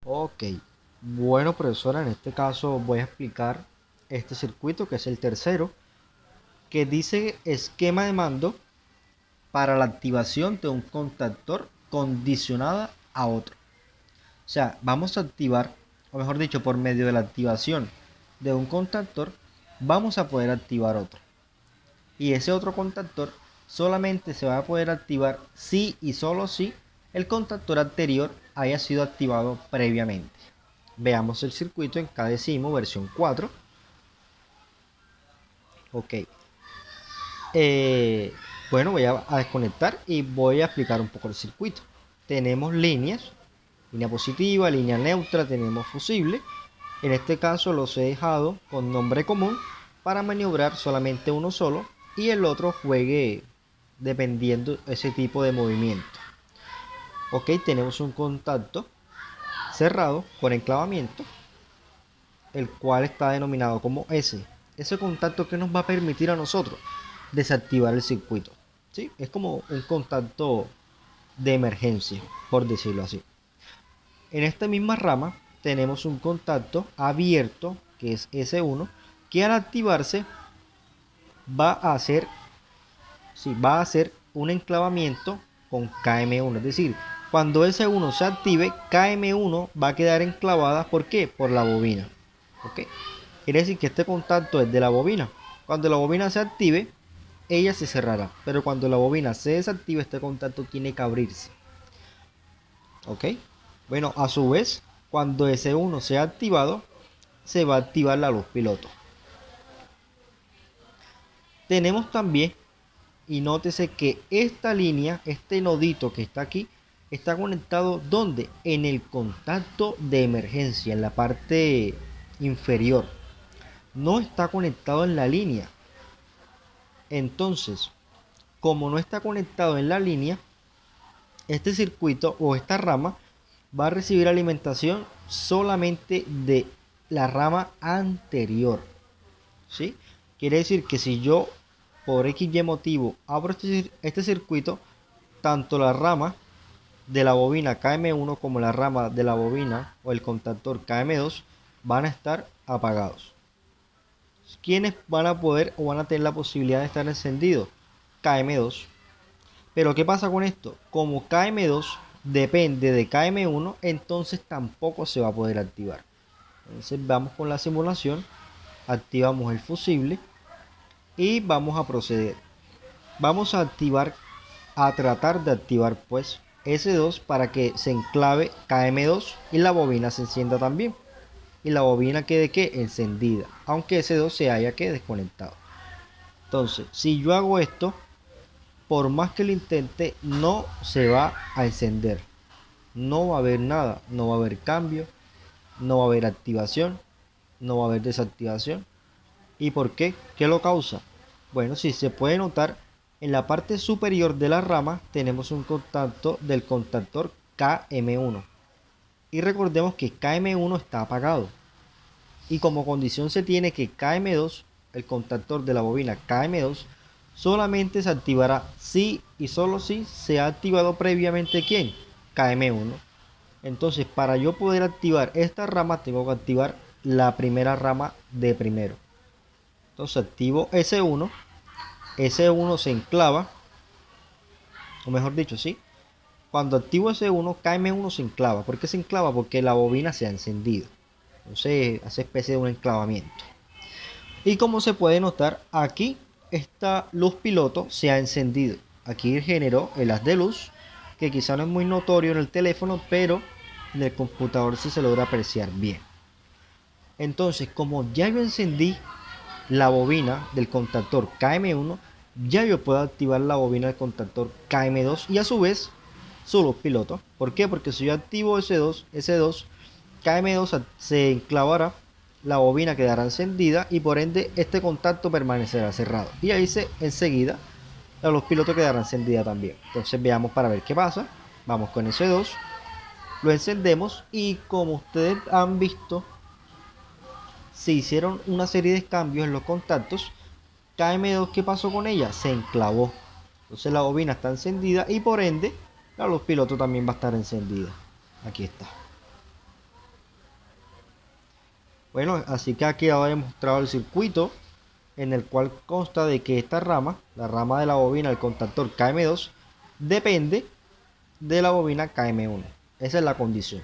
Ok, bueno profesora, en este caso voy a explicar este circuito que es el tercero, que dice esquema de mando para la activación de un contactor condicionada a otro. O sea, vamos a activar, o mejor dicho, por medio de la activación de un contactor, vamos a poder activar otro. Y ese otro contactor solamente se va a poder activar si y solo si el contactor anterior haya sido activado previamente. Veamos el circuito en Cadecimo versión 4. Ok. Eh, bueno, voy a desconectar y voy a explicar un poco el circuito. Tenemos líneas, línea positiva, línea neutra, tenemos fusible. En este caso los he dejado con nombre común para maniobrar solamente uno solo y el otro juegue dependiendo ese tipo de movimiento. Ok, tenemos un contacto cerrado con enclavamiento, el cual está denominado como S. Ese contacto que nos va a permitir a nosotros desactivar el circuito. ¿Sí? Es como un contacto de emergencia, por decirlo así. En esta misma rama tenemos un contacto abierto, que es S1, que al activarse va a hacer, sí, va a hacer un enclavamiento con KM1. Es decir, cuando S1 se active, KM1 va a quedar enclavada. ¿Por qué? Por la bobina. ¿Ok? Quiere decir que este contacto es de la bobina. Cuando la bobina se active, ella se cerrará. Pero cuando la bobina se desactive, este contacto tiene que abrirse. ¿Ok? Bueno, a su vez, cuando S1 sea activado, se va a activar la luz piloto. Tenemos también, y nótese que esta línea, este nodito que está aquí, está conectado ¿dónde? En el contacto de emergencia, en la parte inferior. No está conectado en la línea. Entonces, como no está conectado en la línea, este circuito o esta rama va a recibir alimentación solamente de la rama anterior. ¿Sí? Quiere decir que si yo por XY motivo abro este circuito, tanto la rama de la bobina KM1 como la rama de la bobina o el contactor KM2 van a estar apagados. ¿Quiénes van a poder o van a tener la posibilidad de estar encendidos? KM2. Pero ¿qué pasa con esto? Como KM2 depende de KM1, entonces tampoco se va a poder activar. Entonces vamos con la simulación, activamos el fusible y vamos a proceder. Vamos a activar, a tratar de activar pues S2 para que se enclave KM2 y la bobina se encienda también. Y la bobina quede que encendida, aunque S2 se haya que desconectado. Entonces, si yo hago esto, por más que lo intente, no se va a encender. No va a haber nada, no va a haber cambio, no va a haber activación, no va a haber desactivación. ¿Y por qué? ¿Qué lo causa? Bueno, si se puede notar, en la parte superior de la rama tenemos un contacto del contactor KM1. Y recordemos que KM1 está apagado. Y como condición se tiene que KM2, el contactor de la bobina KM2, solamente se activará si y solo si se ha activado previamente ¿quién? KM1. Entonces, para yo poder activar esta rama, tengo que activar la primera rama de primero. Entonces activo S1, S1 se enclava, o mejor dicho, sí. Cuando activo S1, KM1 se enclava. ¿Por qué se enclava? Porque la bobina se ha encendido. Entonces hace especie de un enclavamiento. Y como se puede notar, aquí esta luz piloto se ha encendido. Aquí generó el haz de luz, que quizá no es muy notorio en el teléfono, pero en el computador sí se logra apreciar bien. Entonces, como ya yo encendí la bobina del contactor KM1, ya yo puedo activar la bobina del contactor KM2 y a su vez su luz piloto. ¿Por qué? Porque si yo activo S2, KM2 se enclavará, la bobina quedará encendida y por ende este contacto permanecerá cerrado. Y ahí enseguida la luz piloto quedará encendida también. Entonces veamos para ver qué pasa. Vamos con S2, lo encendemos y como ustedes han visto, se hicieron una serie de cambios en los contactos. KM2, ¿qué pasó con ella? Se enclavó. Entonces la bobina está encendida y por ende la luz piloto también va a estar encendida. Aquí está. Bueno, así que ha quedado demostrado el circuito en el cual consta de que esta rama, la rama de la bobina del contactor KM2, depende de la bobina KM1. Esa es la condición.